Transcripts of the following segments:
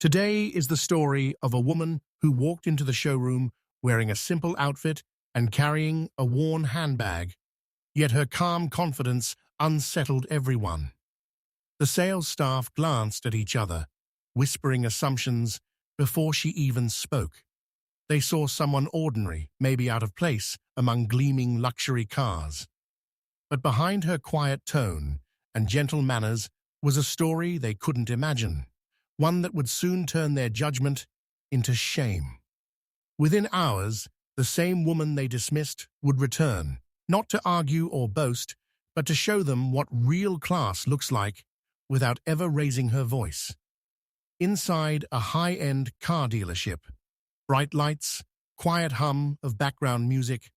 Today is the story of a woman who walked into the showroom wearing a simple outfit and carrying a worn handbag, yet her calm confidence unsettled everyone. The sales staff glanced at each other, whispering assumptions before she even spoke. They saw someone ordinary, maybe out of place, among gleaming luxury cars. But behind her quiet tone and gentle manners was a story they couldn't imagine, one that would soon turn their judgment into shame. Within hours, the same woman they dismissed would return, not to argue or boast, but to show them what real class looks like without ever raising her voice. Inside a high-end car dealership, bright lights, quiet hum of background music,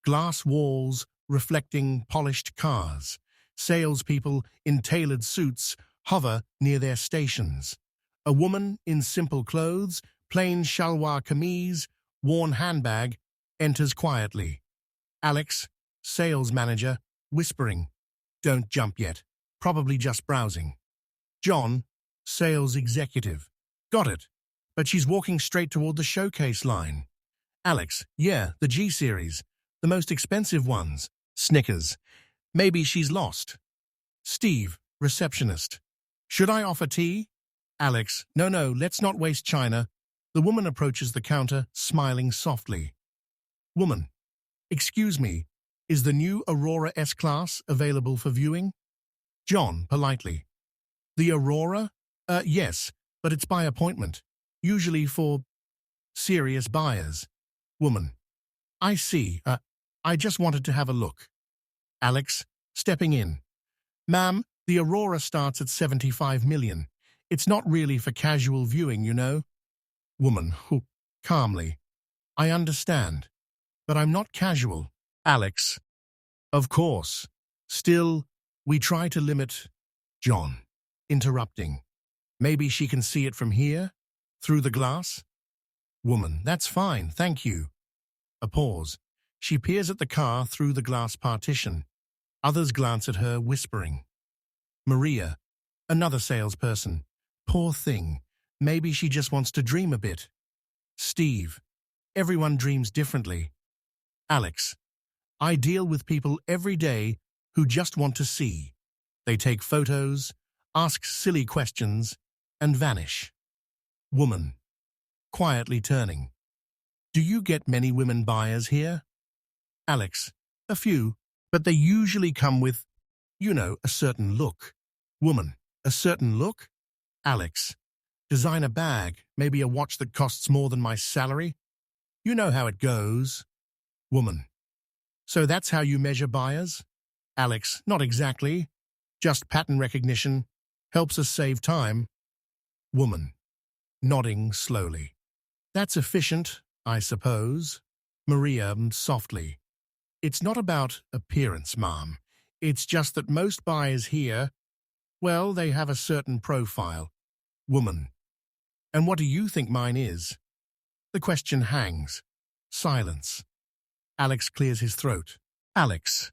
glass walls reflecting polished cars, salespeople in tailored suits hover near their stations. A woman in simple clothes, plain shalwar kameez, worn handbag, enters quietly. Alex, sales manager, whispering, "Don't jump yet, probably just browsing." John, sales executive, "Got it, but she's walking straight toward the showcase line." Alex, "Yeah, the G-series, the most expensive ones." Snickers, "Maybe she's lost." Steve, receptionist, "Should I offer tea?" Alex, No, let's not waste china." The woman approaches the counter, smiling softly. Woman, "Excuse me, is the new Aurora S-Class available for viewing?" John, politely, "The Aurora? Yes, but it's by appointment, usually for serious buyers." Woman, "I see. I just wanted to have a look." Alex, stepping in, "Ma'am, the Aurora starts at 75 million. It's not really for casual viewing, you know." Woman, calmly, "I understand, but I'm not casual." Alex, "Of course. Still, we try to limit." John, interrupting, "Maybe she can see it from here, through the glass?" Woman, "That's fine, thank you." A pause. She peers at the car through the glass partition. Others glance at her, whispering. Maria, another salesperson, "Poor thing. Maybe she just wants to dream a bit." Steve, "Everyone dreams differently." Alex, "I deal with people every day who just want to see. They take photos, ask silly questions, and vanish." Woman, quietly turning, "Do you get many women buyers here?" Alex, "A few, but they usually come with, a certain look." Woman, "A certain look?" Alex, "Designer bag, maybe a watch that costs more than my salary. You know how it goes." Woman, "So that's how you measure buyers?" Alex, "Not exactly. Just pattern recognition. Helps us save time." Woman, nodding slowly, "That's efficient, I suppose." Maria, softly, "It's not about appearance, ma'am. It's just that most buyers here, well, they have a certain profile." Woman, "And what do you think mine is?" The question hangs. Silence. Alex clears his throat. Alex,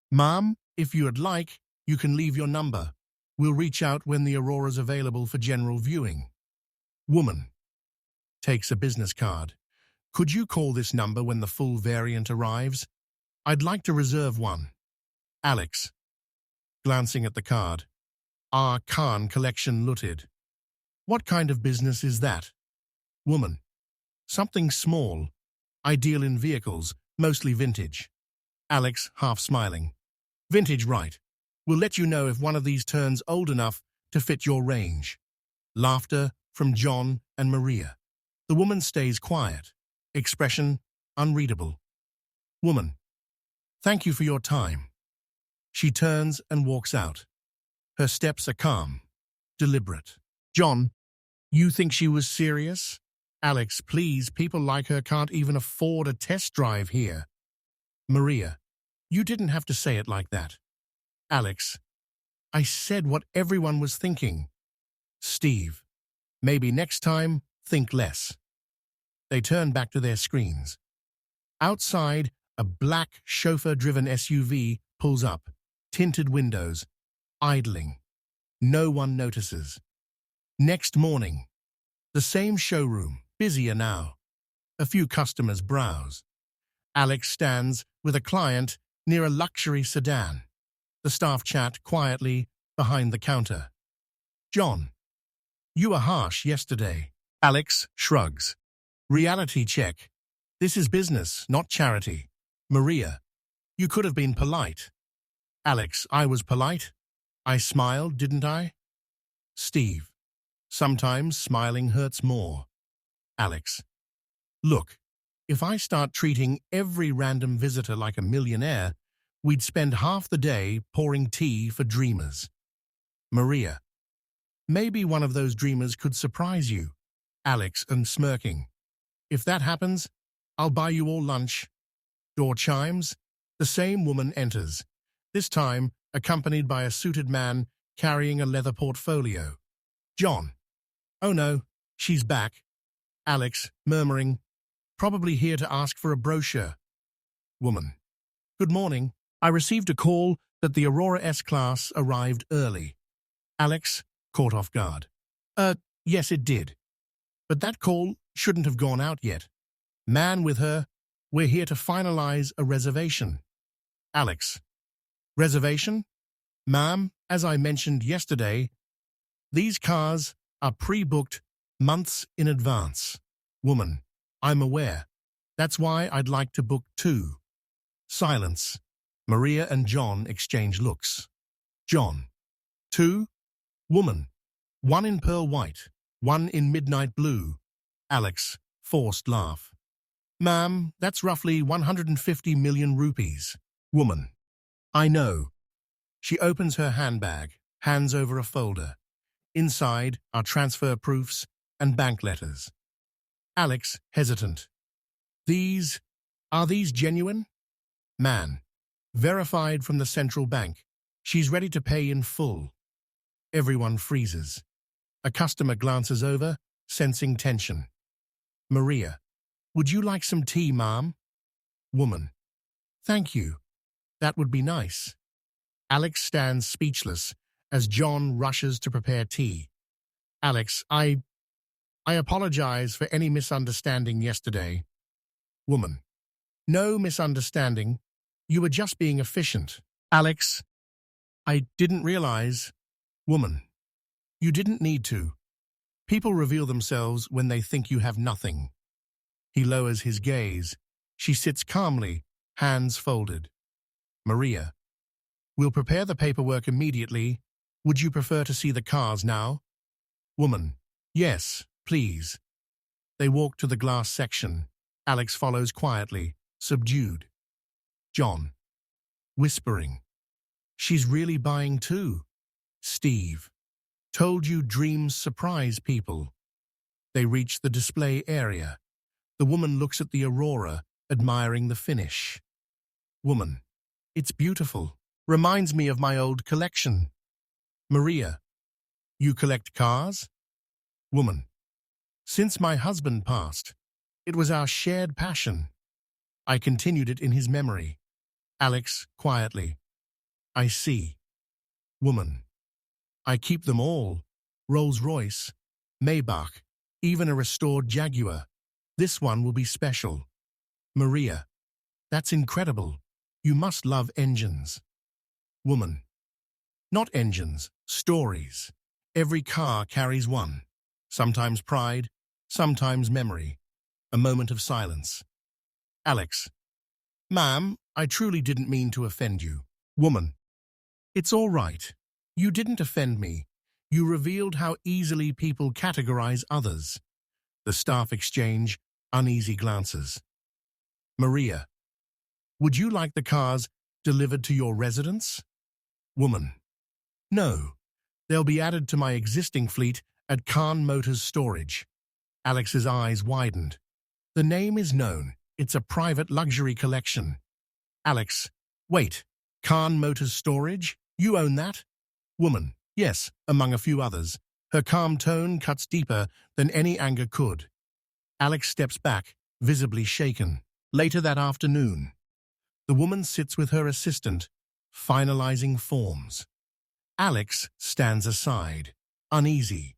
"Ma'am, if you'd like, you can leave your number. We'll reach out when the Aurora's available for general viewing." Woman, takes a business card. "Could you call this number when the full variant arrives? I'd like to reserve one." Alex, glancing at the card, "Our Khan collection looted." "What kind of business is that?" Woman, "Something small. I deal in vehicles, mostly vintage." Alex, half smiling, "Vintage, right. We'll let you know if one of these turns old enough to fit your range." Laughter from John and Maria. The woman stays quiet, expression unreadable. Woman, "Thank you for your time." She turns and walks out. Her steps are calm, deliberate. John, "You think she was serious?" Alex, "Please, people like her can't even afford a test drive here." Maria, "You didn't have to say it like that." Alex, "I said what everyone was thinking." Steve, "Maybe next time, think less." They turn back to their screens. Outside, a black chauffeur-driven SUV pulls up, tinted windows, idling. No one notices. Next morning, The same showroom, busier now. A few customers browse. Alex stands with a client near a luxury sedan. The staff chat quietly behind the counter. John, you were harsh yesterday. Alex shrugs. Reality check. This is business, not charity. Maria, you could have been polite. Alex, I was polite. I smiled, didn't I? Steve, sometimes smiling hurts more. Alex, look, if I start treating every random visitor like a millionaire, we'd spend half the day pouring tea for dreamers. Maria, maybe one of those dreamers could surprise you. Alex, and smirking. If that happens, I'll buy you all lunch. Door chimes. The same woman enters, this time accompanied by a suited man carrying a leather portfolio. John. Oh no, she's back. Alex, murmuring, probably here to ask for a brochure. Woman. Good morning. I received a call that the Aurora S-Class arrived early. Alex, caught off guard. Yes it did. But that call shouldn't have gone out yet. Man with her, we're here to finalize a reservation. Alex. Reservation? Ma'am, as I mentioned yesterday, these cars are pre-booked months in advance. Woman. I'm aware. That's why I'd like to book 2. Silence. Maria and John exchange looks. John. 2? Woman. 1 in pearl white, 1 in midnight blue. Alex. Forced laugh. Ma'am, that's roughly 150 million rupees. Woman. I know. She opens her handbag, hands over a folder. Inside are transfer proofs and bank letters. Alex, hesitant. Are these genuine? Man. Verified from the central bank. She's ready to pay in full. Everyone freezes. A customer glances over, sensing tension. Maria. Would you like some tea, ma'am? Woman. Thank you. That would be nice. Alex stands speechless as John rushes to prepare tea. Alex, I apologize for any misunderstanding yesterday. Woman. No misunderstanding. You were just being efficient. Alex. I didn't realize. Woman. You didn't need to. People reveal themselves when they think you have nothing. He lowers his gaze. She sits calmly, hands folded. Maria. We'll prepare the paperwork immediately. Would you prefer to see the cars now? Woman. Yes, please. They walk to the glass section. Alex follows quietly, subdued. John. Whispering. She's really buying too. Steve. Told you dreams surprise people. They reach the display area. The woman looks at the Aurora, admiring the finish. Woman. It's beautiful. Reminds me of my old collection. Maria. You collect cars? Woman. Since my husband passed, it was our shared passion. I continued it in his memory. Alex, quietly. I see. Woman. I keep them all. Rolls-Royce, Maybach, even a restored Jaguar. This one will be special. Maria. That's incredible. You must love engines. Woman. Not engines, stories. Every car carries one. Sometimes pride, sometimes memory. A moment of silence. Alex. Ma'am, I truly didn't mean to offend you. Woman. It's all right. You didn't offend me. You revealed how easily people categorize others. The staff exchange uneasy glances. Maria. Would you like the cars delivered to your residence? Woman. No. They'll be added to my existing fleet at Khan Motors Storage. Alex's eyes widened. The name is known. It's a private luxury collection. Alex. Wait. Khan Motors Storage? You own that? Woman. Yes, among a few others. Her calm tone cuts deeper than any anger could. Alex steps back, visibly shaken. Later that afternoon, the woman sits with her assistant, finalizing forms. Alex stands aside, uneasy.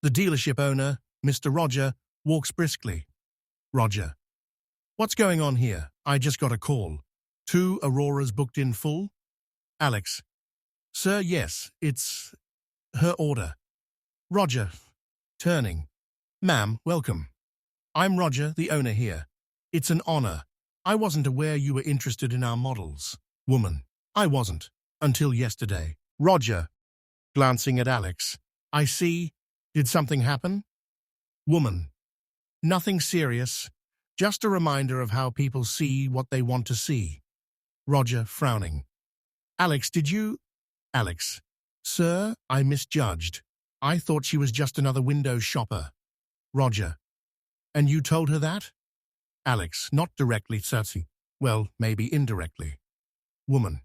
The dealership owner, Mr. Roger walks briskly. Roger. What's going on here? I just got a call. 2 Auroras booked in full? Alex. Sir, yes, it's her order. Roger. Turning. Ma'am, welcome. I'm Roger, the owner here. It's an honor. I wasn't aware you were interested in our models. Woman. I wasn't. Until yesterday. Roger. Glancing at Alex. I see. Did something happen? Woman. Nothing serious. Just a reminder of how people see what they want to see. Roger, frowning. Alex, did you... Alex. Sir, I misjudged. I thought she was just another window shopper. Roger. And you told her that? Alex, not directly, Cersei. Well, maybe indirectly. Woman.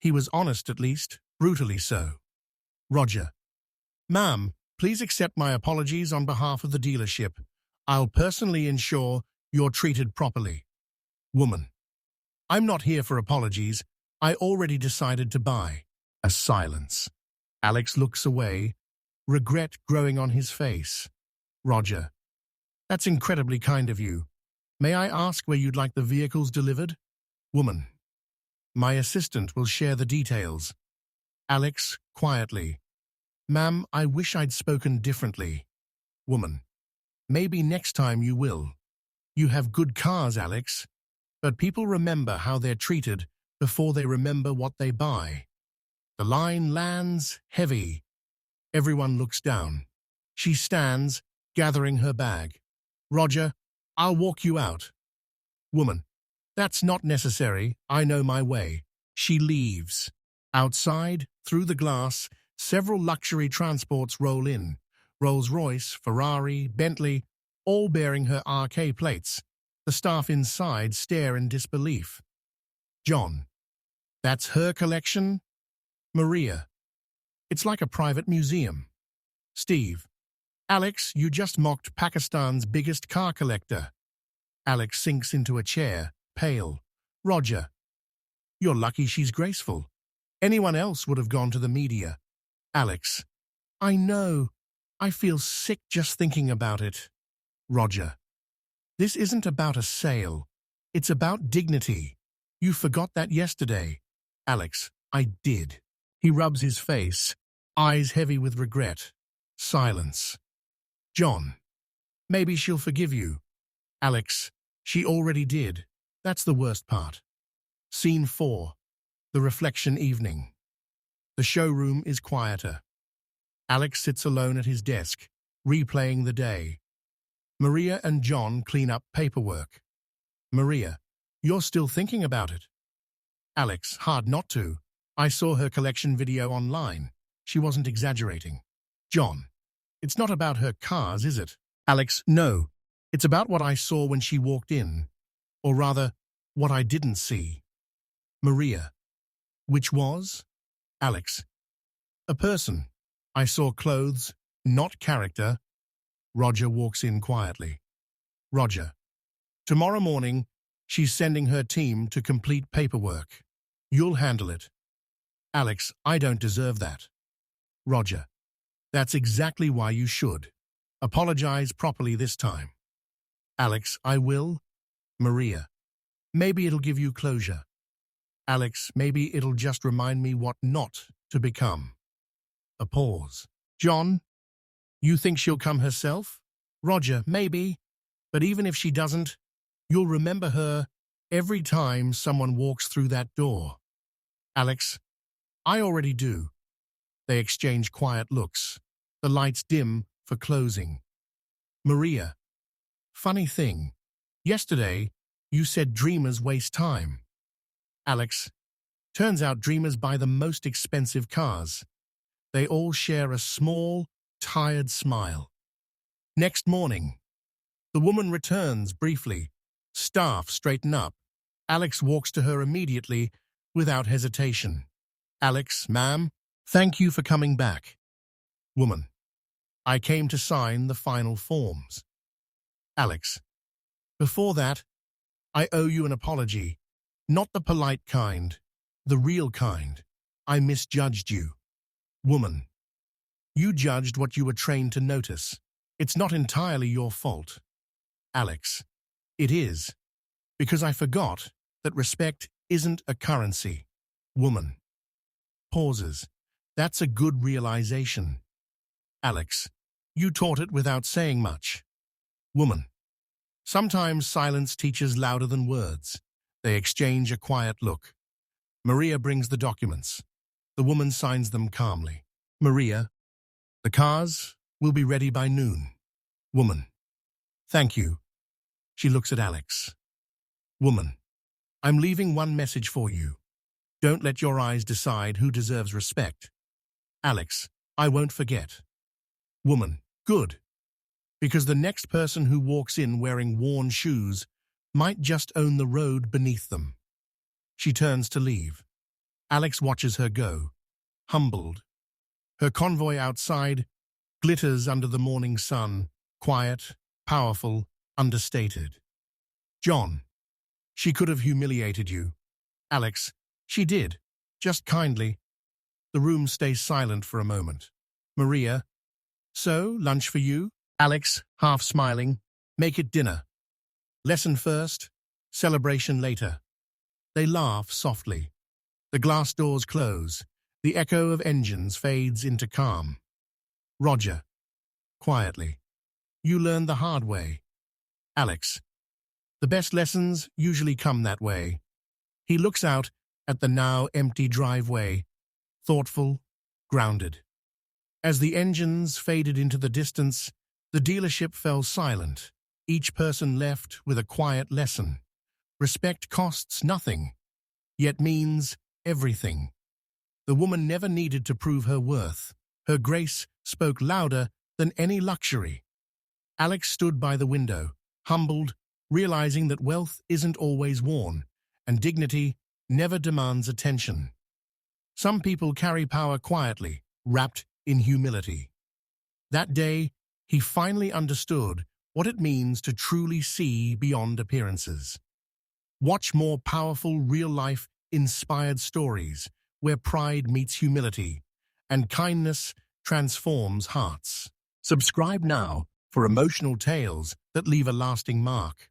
He was honest at least, brutally so. Roger. Ma'am, please accept my apologies on behalf of the dealership. I'll personally ensure you're treated properly. Woman. I'm not here for apologies. I already decided to buy. A silence. Alex looks away, regret growing on his face. Roger. That's incredibly kind of you. May I ask where you'd like the vehicles delivered? Woman. My assistant will share the details. Alex, quietly. Ma'am, I wish I'd spoken differently. Woman. Maybe next time you will. You have good cars, Alex. But people remember how they're treated before they remember what they buy. The line lands heavy. Everyone looks down. She stands, gathering her bag. Roger, I'll walk you out. Woman. That's not necessary. I know my way. She leaves. Outside, through the glass, several luxury transports roll in. Rolls-Royce, Ferrari, Bentley, all bearing her RK plates. The staff inside stare in disbelief. John. That's her collection? Maria. It's like a private museum. Steve. Alex, you just mocked Pakistan's biggest car collector. Alex sinks into a chair, pale. Roger. You're lucky she's graceful. Anyone else would have gone to the media. Alex. I know. I feel sick just thinking about it. Roger. This isn't about a sale. It's about dignity. You forgot that yesterday. Alex. I did. He rubs his face, eyes heavy with regret. Silence. John. Maybe she'll forgive you. Alex. She already did. That's the worst part. Scene 4. The reflection evening. The showroom is quieter. Alex sits alone at his desk, replaying the day. Maria and John clean up paperwork. Maria. You're still thinking about it. Alex. Hard not to. I saw her collection video online. She wasn't exaggerating. John. It's not about her cars, is it? Alex. No. It's about what I saw when she walked in. Or rather, what I didn't see. Maria. Which was? Alex. A person. I saw clothes, not character. Roger walks in quietly. Roger. Tomorrow morning, she's sending her team to complete paperwork. You'll handle it. Alex. I don't deserve that. Roger. That's exactly why you should. Apologize properly this time. Alex. I will. Maria. Maybe it'll give you closure. Alex. Maybe it'll just remind me what not to become. A pause. John. You think she'll come herself? Roger. Maybe. But even if she doesn't, you'll remember her every time someone walks through that door. Alex. I already do. They exchange quiet looks. The lights dim for closing. Maria. Funny thing. Yesterday, you said dreamers waste time. Alex. Turns out dreamers buy the most expensive cars. They all share a small, tired smile. Next morning. The woman returns briefly. Staff straighten up. Alex walks to her immediately, without hesitation. Alex. Ma'am, thank you for coming back. Woman. I came to sign the final forms. Alex. Before that, I owe you an apology. Not the polite kind, the real kind. I misjudged you. Woman. You judged what you were trained to notice. It's not entirely your fault. Alex, it is, because I forgot that respect isn't a currency. Woman. Pauses. That's a good realization. Alex, you taught it without saying much. Woman. Sometimes silence teaches louder than words. They exchange a quiet look. Maria brings the documents. The woman signs them calmly. Maria, the cars will be ready by noon. Woman. Thank you. She looks at Alex. Woman. I'm leaving one message for you. Don't let your eyes decide who deserves respect. Alex, I won't forget. Woman. Good. Because the next person who walks in wearing worn shoes might just own the road beneath them. She turns to leave. Alex watches her go, humbled. Her convoy outside glitters under the morning sun, quiet, powerful, understated. John, she could have humiliated you. Alex, she did, just kindly. The room stays silent for a moment. Maria, so, lunch for you? Alex, half smiling, make it dinner. Lesson first, celebration later. They laugh softly. The glass doors close. The echo of engines fades into calm. Roger, quietly. You learned the hard way. Alex, the best lessons usually come that way. He looks out at the now empty driveway, thoughtful, grounded. As the engines faded into the distance, the dealership fell silent, each person left with a quiet lesson. Respect costs nothing, yet means everything. The woman never needed to prove her worth. Her grace spoke louder than any luxury. Alex stood by the window, humbled, realizing that wealth isn't always worn, and dignity never demands attention. Some people carry power quietly, wrapped in humility. That day, he finally understood what it means to truly see beyond appearances. Watch more powerful, real-life, inspired stories where pride meets humility and kindness transforms hearts. Subscribe now for emotional tales that leave a lasting mark.